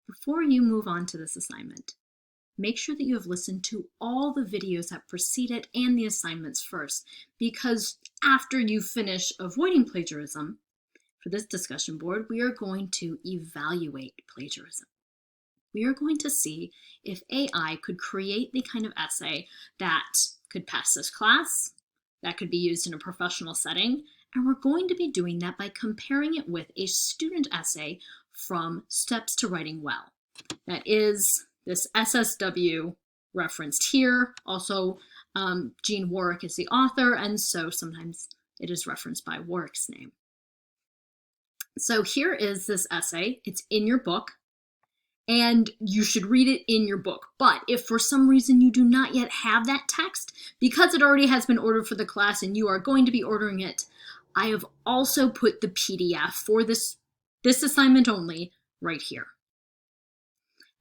Before you move on to this assignment, make sure that you have listened to all the videos that precede it and the assignments first, because after you finish avoiding plagiarism, for this discussion board, we are going to evaluate plagiarism. We are going to see if AI could create the kind of essay that could pass this class, that could be used in a professional setting, and we're going to be doing that by comparing it with a student essay from Steps to Writing Well. That is this SSW referenced here. Also, Gene Warwick is the author, and so sometimes it is referenced by Warwick's name. So here is this essay. It's in your book, and you should read it in your book. But if for some reason you do not yet have that text, because it already has been ordered for the class and you are going to be ordering it, I have also put the PDF for this assignment only right here.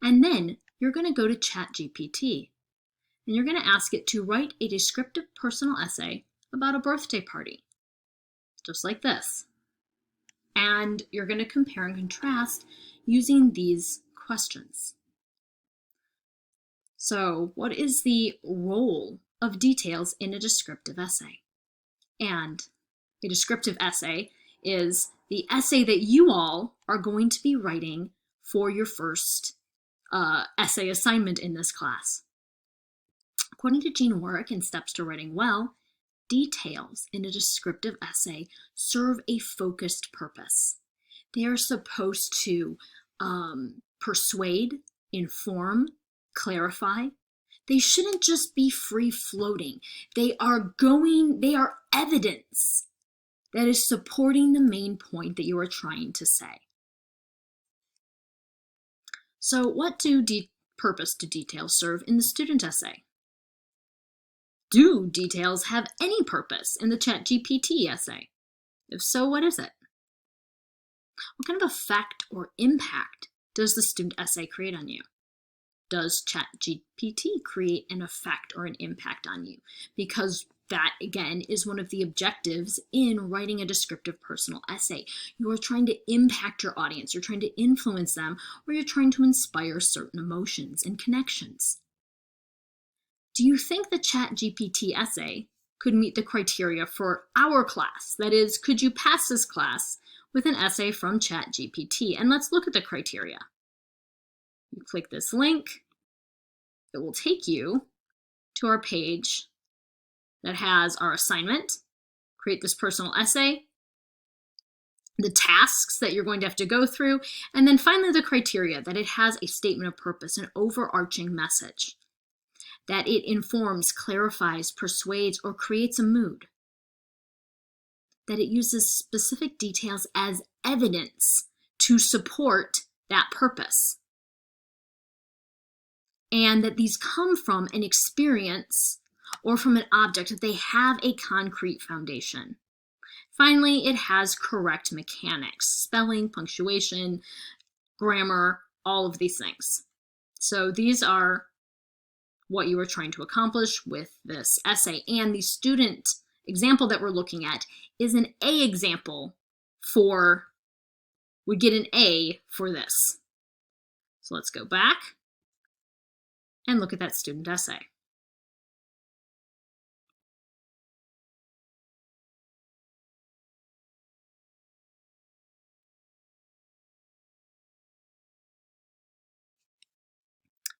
And then you're going to go to ChatGPT, and you're going to ask it to write a descriptive personal essay about a birthday party, just like this. And you're going to compare and contrast using these questions. So, what is the role of details in a descriptive essay? And a descriptive essay is the essay that you all are going to be writing for your first essay assignment in this class. According to Gene Warwick in Steps to Writing Well, details in a descriptive essay serve a focused purpose. They are supposed to persuade, inform, clarify. They shouldn't just be free-floating. They are evidence that is supporting the main point that you are trying to say. So what purpose do details serve in the student essay? Do details have any purpose in the ChatGPT essay? If so, what is it? What kind of effect or impact does the student essay create on you? Does ChatGPT create an effect or an impact on you? Because that, again, is one of the objectives in writing a descriptive personal essay. You are trying to impact your audience, you're trying to influence them, or you're trying to inspire certain emotions and connections. Do you think the ChatGPT essay could meet the criteria for our class? That is, could you pass this class with an essay from ChatGPT? And let's look at the criteria. You click this link, it will take you to our page that has our assignment, create this personal essay, the tasks that you're going to have to go through, and then finally the criteria, that it has a statement of purpose, an overarching message, that it informs, clarifies, persuades, or creates a mood, that it uses specific details as evidence to support that purpose, and that these come from an experience or from an object, that they have a concrete foundation. Finally, it has correct mechanics, spelling, punctuation, grammar, all of these things. So these are what you are trying to accomplish with this essay. And the student example that we're looking at is an A example we get an A for this. So let's go back and look at that student essay.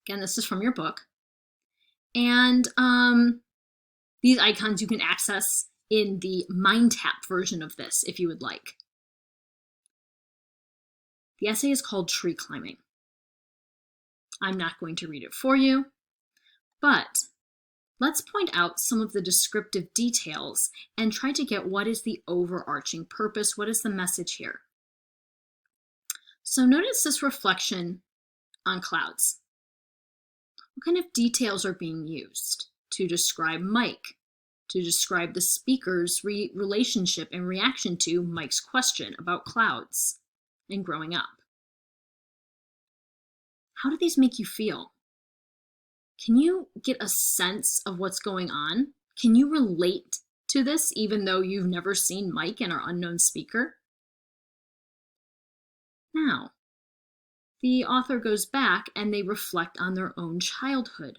Again, this is from your book. And these icons you can access in the MindTap version of this if you would like. The essay is called Tree Climbing. I'm not going to read it for you, but let's point out some of the descriptive details and try to get what is the overarching purpose, what is the message here. So notice this reflection on clouds. What kind of details are being used to describe Mike, to describe the speaker's relationship and reaction to Mike's question about clouds and growing up? How do these make you feel? Can you get a sense of what's going on? Can you relate to this even though you've never seen Mike and our unknown speaker? Now, the author goes back and they reflect on their own childhood.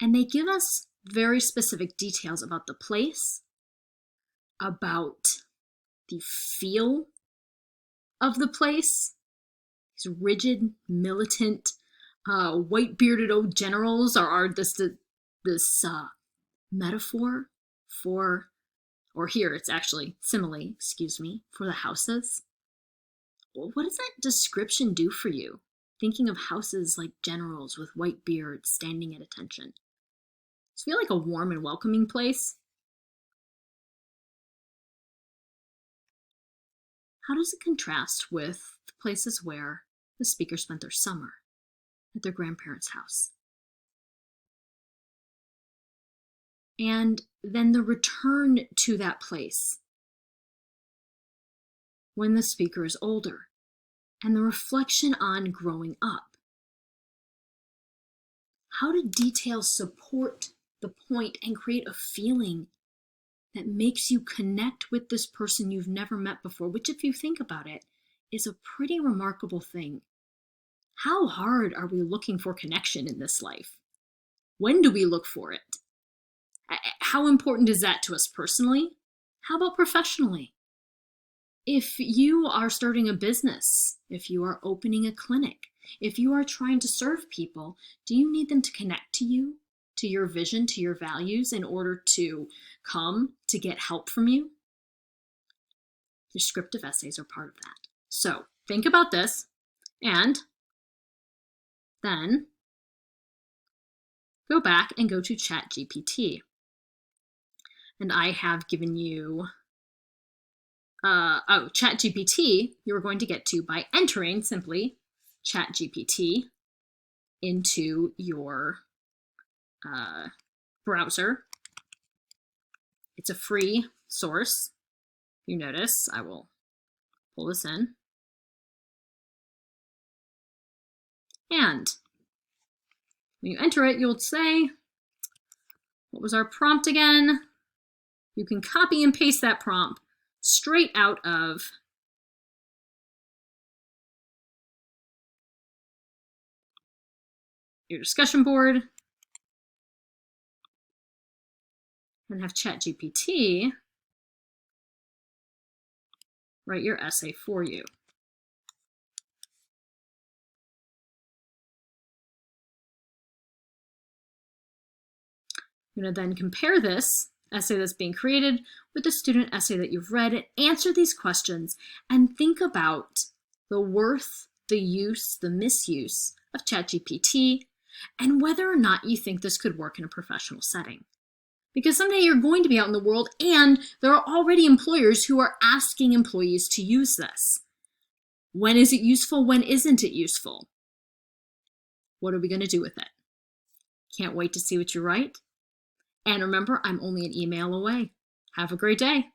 And they give us very specific details about the place, about the feel of the place. These rigid, militant, white-bearded old generals are this metaphor for, or here it's actually simile, excuse me, for the houses. Well, what does that description do for you? Thinking of houses like generals with white beards standing at attention. Does it feel like a warm and welcoming place? How does it contrast with the places where the speaker spent their summer at their grandparents' house? And then the return to that place when the speaker is older, and the reflection on growing up. How do details support the point and create a feeling that makes you connect with this person you've never met before, which, if you think about it, is a pretty remarkable thing. How hard are we looking for connection in this life? When do we look for it? How important is that to us personally? How about professionally? If you are starting a business, if you are opening a clinic, if you are trying to serve people, do you need them to connect to you, to your vision, to your values in order to come to get help from you? Descriptive essays are part of that. So think about this, and then go back and go to ChatGPT. And I have given you, ChatGPT, you're going to get to by entering simply ChatGPT into your browser. It's a free source. You notice, I will pull this in. And when you enter it, you'll say, what was our prompt again? You can copy and paste that prompt straight out of your discussion board and have ChatGPT write your essay for you. You're going to then compare this essay that's being created with the student essay that you've read, answer these questions, and think about the worth, the use, the misuse of ChatGPT, and whether or not you think this could work in a professional setting. Because someday you're going to be out in the world, and there are already employers who are asking employees to use this. When is it useful? When isn't it useful? What are we going to do with it? Can't wait to see what you write. And remember, I'm only an email away. Have a great day.